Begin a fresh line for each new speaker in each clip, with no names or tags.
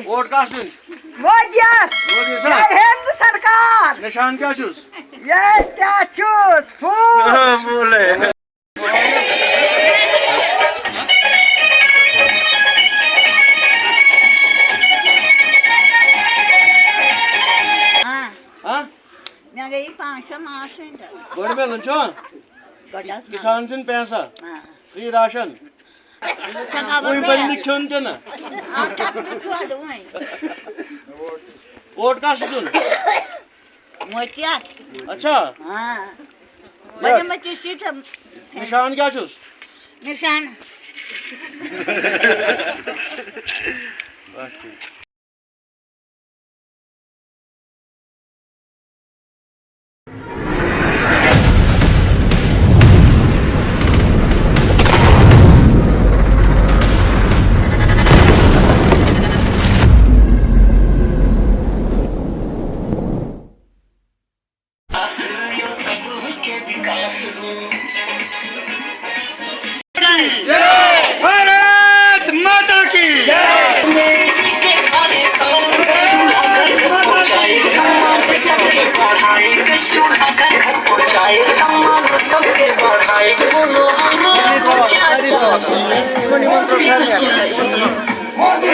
Vote cast
मोदियस जय हिंद सरकार
निशान क्या चूस
ये क्या चूस फूल
बोले हाँ
मैं गई 500 मास
गोड़ में लंचोन किसान सिंह पैसा फ्री राशन कोई बंद क्यों ना वोट कास्ट चुन
मोतिया
अच्छा
हाँ बड़े मच्छी
निशान क्या चूस
निशान
बस ठीक भारत माता की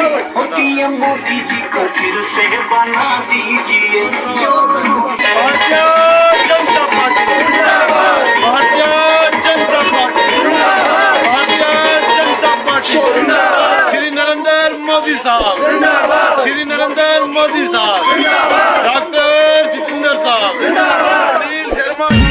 मोदी जी को फिर से बना दीजिए
Bharatiya Janata party Bharatiya Janata party Bharatiya Janata party Shri Narendra Modi साहब श्री नरेंद्र मोदी साहब डॉक्टर जितेंद्र साहब सुनील शर्मा जी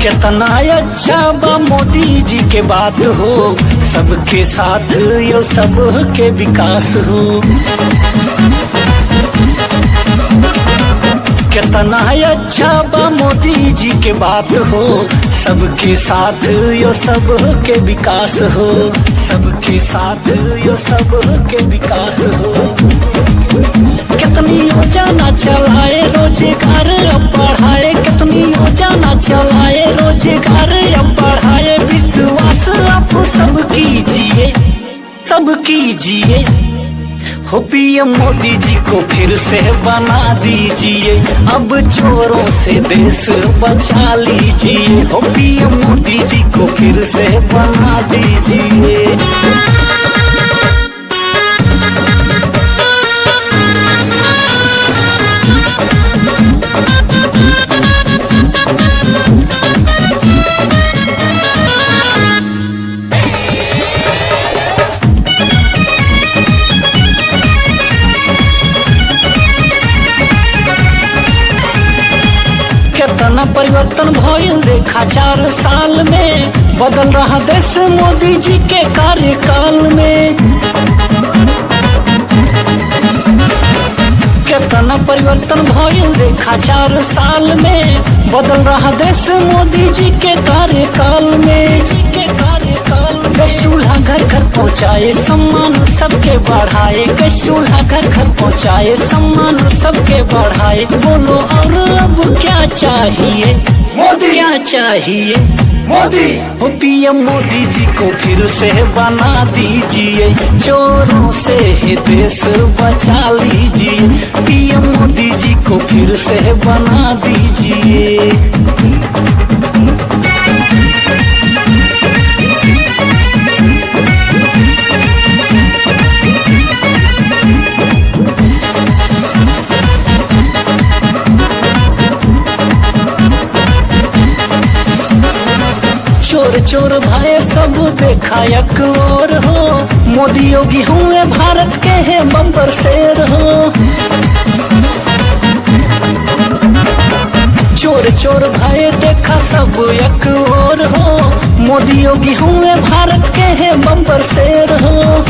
कितना अच्छा बा मोदी जी के बात हो सबके साथ यो सबके विकास हो कितना अच्छा बा मोदी जी के बात हो सबके साथ यो सबके विकास हो सबके साथ यो सबके विकास हो कितनी योजना चलाए रोजगार अब बढ़ाए कितनी योजना चलाए रोजगार अब बढ़ाए विश्वास आप सब कीजिए हो पीएम मोदी जी को फिर से बना दीजिए अब चोरों से देश बचा लीजिए हो पीएम मोदी जी को फिर से बना दीजिए कितना परिवर्तन भइल देखा 4 साल में बदल रहा देश मोदी जी के कार्यकाल में कितना परिवर्तन भइल देखा 4 साल में बदल रहा देश मोदी जी के कार्यकाल में गैस चूल्हा घर घर पहुँचाए सम्मान सबके बढ़ाए गैस चूल्हा घर घर पहुँचाए सम्मान सबके बढ़ाए बोलो और अब क्या चाहिए मोदी क्या चाहिए मोदी हो पीएम मोदी जी को फिर से बना दीजिए चोरों से ही देश बचा लीजिए पीएम मोदी जी को फिर से बना दीजिए चोर चोर भाई सब देखा एक और हो मोदी योगी हुए भारत के हैं बम्पर शेर हो चोर चोर भाई देखा सब एक और हो मोदी योगी हुए भारत के हैं बम्पर शेर हो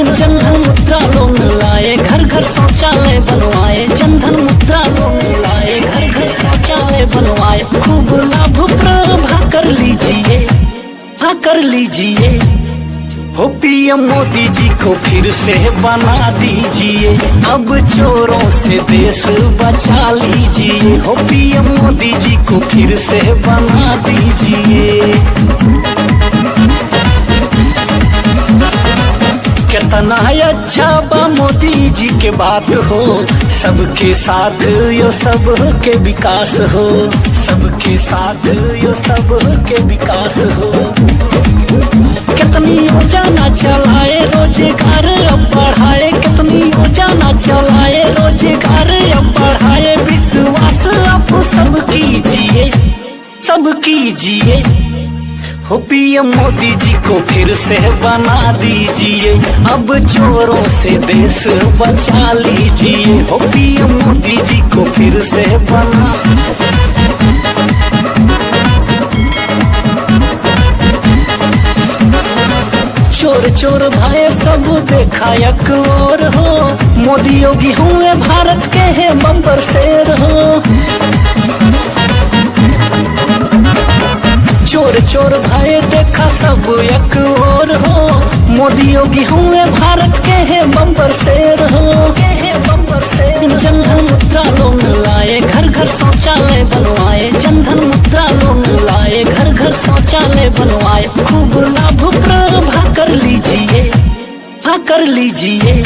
जनधन मुद्रा लोन लाए घर घर शौचालय बनवाए जनधन मुद्रा लोन लाए घर घर शौचालय बनवाए खूब लाभ प्रभा कर लीजिए हो पीएम मोदी जी को फिर से बना दीजिए, अब चोरों से देश बचा लीजिए। हो पीएम मोदी जी को फिर से बना दीजिए। कितना अच्छा बा मोदी जी के बात हो, सबके साथ यो सबके विकास हो, सबके साथ यो सबके विकास हो। कितनी योजना चलाए रोजगार अब बढ़ाए, कितनी योजना चलाए रोजगार अब बढ़ाए। विश्वास आप सब कीजिए, सब कीजिए। हो पीएम मोदी जी को फिर से बना दीजिए, अब चोरों से देश बचा लीजिए। हो पीएम मोदी जी को फिर से बना। चोर चोर भाई सब देखा एक और हो, मोदी योगी हुए भारत के हैं बम्पर शेर हो। चोर चोर भाई देखा सब एक और हो, मोदी योगी हुए भारत के हैं बम्पर शेर हो, के हैं बम्पर शेर। जनधन मुद्रा लोन लाए, घर घर शौचालय बनवाए, जनधन मुद्रा लोन लाए, घर घर शौचालय बनवाए। खूब लाभ प्रभा कर लीजिए, हाँ कर लीजिए।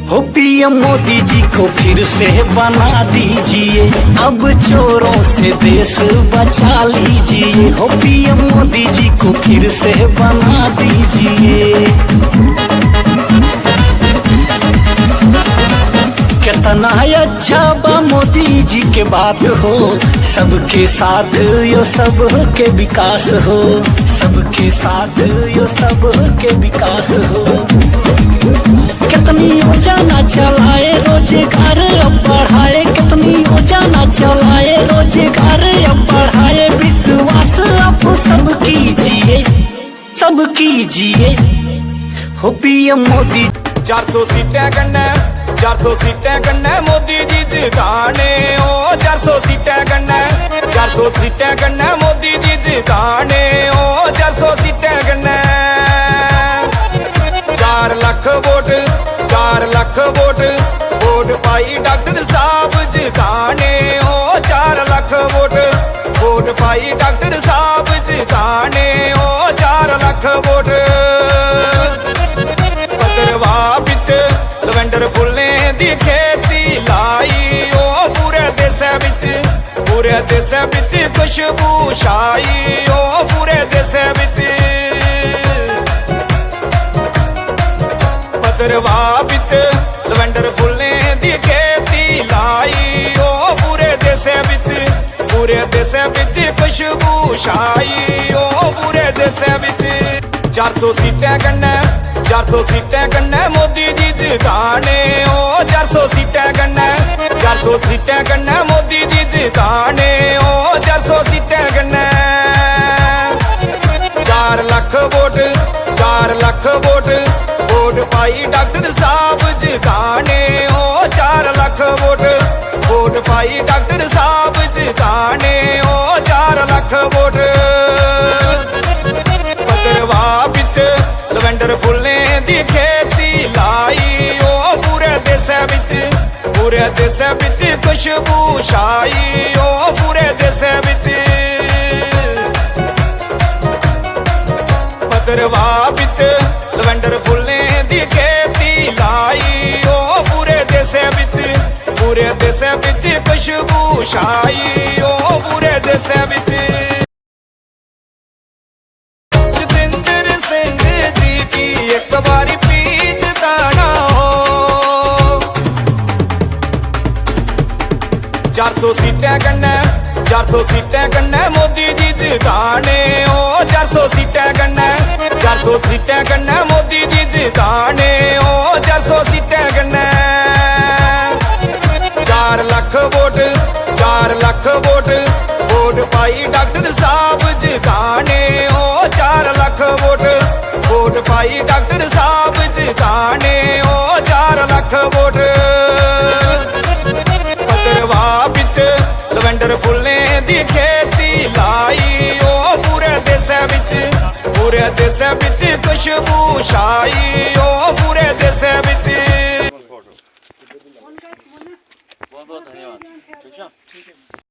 हो पीएम मोदी जी को फिर से बना दीजिए, अब चोरों से देश बचा लीजिए। हो पीएम मोदी जी को फिर से बना दीजिए। कितना अच्छा बा मोदी जी के बात हो, सबके साथ यो सबके विकास हो, सबके साथ यो सबके विकास हो। कितनी योजना चलाए रोजगार अब बढ़ाए, कितनी योजना चलाए रोजगार अब बढ़ाए। विश्वास आप सब कीजिए, सब कीजिए। हो पीएम मोदी
400 सीटें कन्नै 400 सीटें कन्नै मोदी जी जिताने ओ 400 सीटें कन्नै 400 सीटें कन्नै मोदी जी जिताने ओ 400 सीटें कन्नै 4 lakh vote 4 lakh vote vote पाई डॉक्टर साहब जिताने ओ 4 लाख वोट वोट पाई डॉक्टर साहब जिताने ओ 4 लाख वोट। भद्रवाह बिच लवेंडर फुल्लें दी खेती लाई ओ पूरे देशै बिच, पूरे देशै बिच खुशबू छाई ओ पूरे देशै बिच। भद्रवाह बिच लवेंडर फुल्लें दी खेती लाई ओ पूरे देशै बिच, पूरे देशै बिच खुशबू छाई ओ पूरे देशै बिच। 400 सीटें कन्नै 400 सीटें कन्नै मोदी जी जिताने ओ 400 सीटें कन्नै 400 सीटें कन्नै मोदी जी जिताने ओ 400 सीटें कन्नै 4 lakh vote 4 lakh vote vote पाई डॉक्टर साहब जिताने ओ 4 लाख वोट वोट पाई डॉक्टर साहब जिताने ओ 4 लाख वोट। भद्रवाह बिच लवेंडर फुल्लें दी खेती लाई ओ पूरे देशै बिच, पूरे देशै बिच खुशबू छाई ओ पूरे देशै बिच। भद्रवाह बिच लवेंडर फुल्लें दी खेती लाई ओ पूरे देशै बिच, पूरे देशै बिच खुशबू छाई ओ पूरे देशै बिच। जतिंदर सिंह जी की एक बारी पीछ दाना हो 400 सीटें कन्नै 400 सीटें कन्नै मोदी जी जिताने ओ 400 सीटें कन्नै 400 सीटें कन्नै मोदी जी जिताने ओ 400 सीटें कन्नै 4 lakh vote 4 lakh vote vote पाई डॉक्टर साहब जिताने ओ 4 लाख वोट वोट पाई डॉक्टर साहब जिताने ओ 4 लाख वोट। भद्रवाह बिच लवेंडर फुल्लें दी खेती लाई ओ पूरे देशै बिच, पूरे देश विच खुशबू छाई ओ पूरे देश विच
बहुत बहुत धन्यवाद। ठीक है।